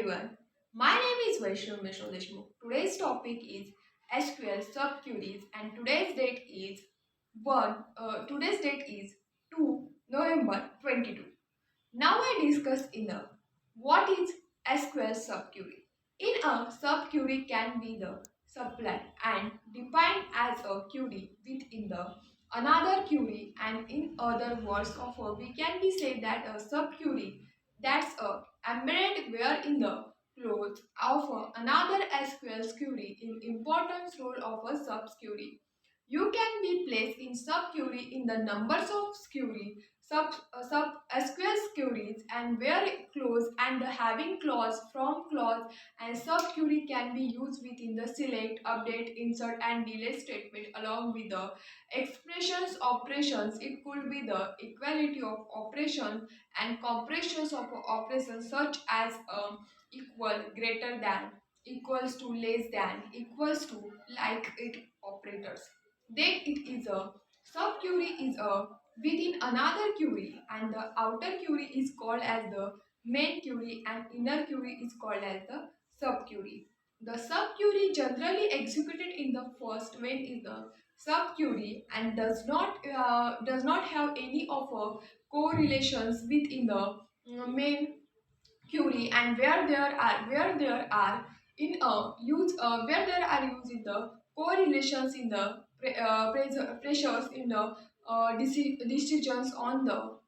everyone. My name is Vaishnav Mishra Deshmukh. Today's topic is SQL subqueries and today's date is 2 November 22. Now I discuss in a what is SQL subquery. In a subquery can be the supply and defined as a query within the another query, and in other words of we can be say that a subquery that's a embedded where in the close of another SQL query in importance role of a subquery. You can be placed in subquery in the numbers of query sub SQL queries and where clause and the having clause from clause and subquery can be used within the select, update, insert and delete statement along with the expressions operations. It could be the equality of operation and comparisons of operations such as equal, greater than, equals to, less than, equals to, like it operators. Then it is a subquery is a within another query, and the outer query is called as the main query and inner query is called as the subquery. The subquery generally executed in the first when is the subquery and does not have any of a correlations within the main query, and where there are in a use where there are using the correlations in the pressures in the decisions on the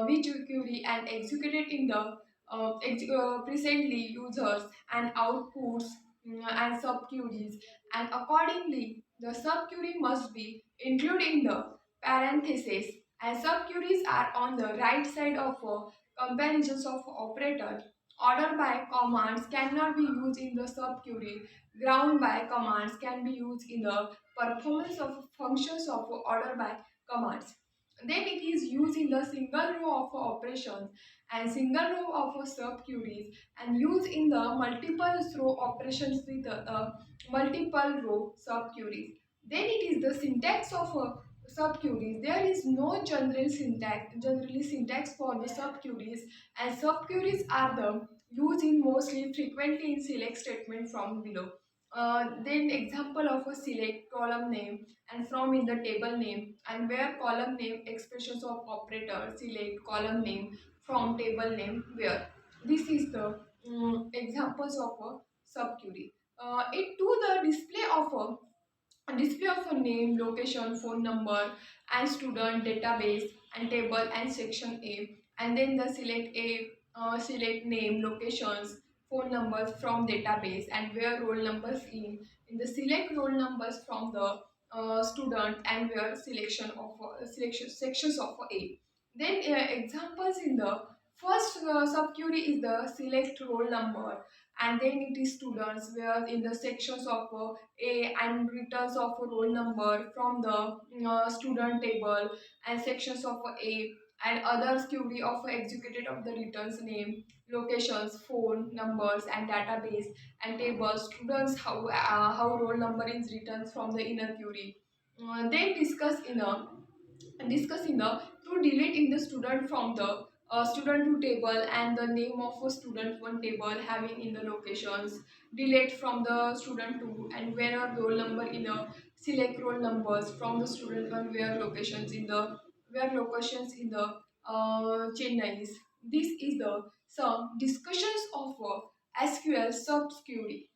which query and executed in the presently users and outputs and subqueries, and accordingly the subquery must be included in the parentheses, and subqueries are on the right side of comparisons of operator. Order by commands cannot be used in the subquery. Ground by commands can be used in the performance of functions of order by commands. Then it is used in the single row of operations and single row of subqueries, and used in the multiple row operations with multiple row subqueries. Then it is the syntax of subqueries. There is no generally syntax for the subqueries, and subqueries are the used in mostly frequently in select statement from below. Then example of a select column name and from in the table name, and where column name expressions of operator select column name from table name where. This is the examples of a subquery. It to the display of a name, location, phone number, and student database, and table and section A, and then the select name, locations, phone numbers from database, and where roll numbers in the select roll numbers from the student, and where selection sections of A. Then examples in the first subquery is the select roll number, and then it is students where in the sections of A and returns of a roll number from the student table and sections of A, and other query of executed of the returns name, locations, phone numbers and database, and tables students how roll number is returned from the inner query. Then discuss in the to delete in the student from the student to table and the name of a student one table having in the locations, delete from the student to, and where are roll number in a select roll numbers from the student one where locations in the Chennai's. This is the some discussions of SQL subquery.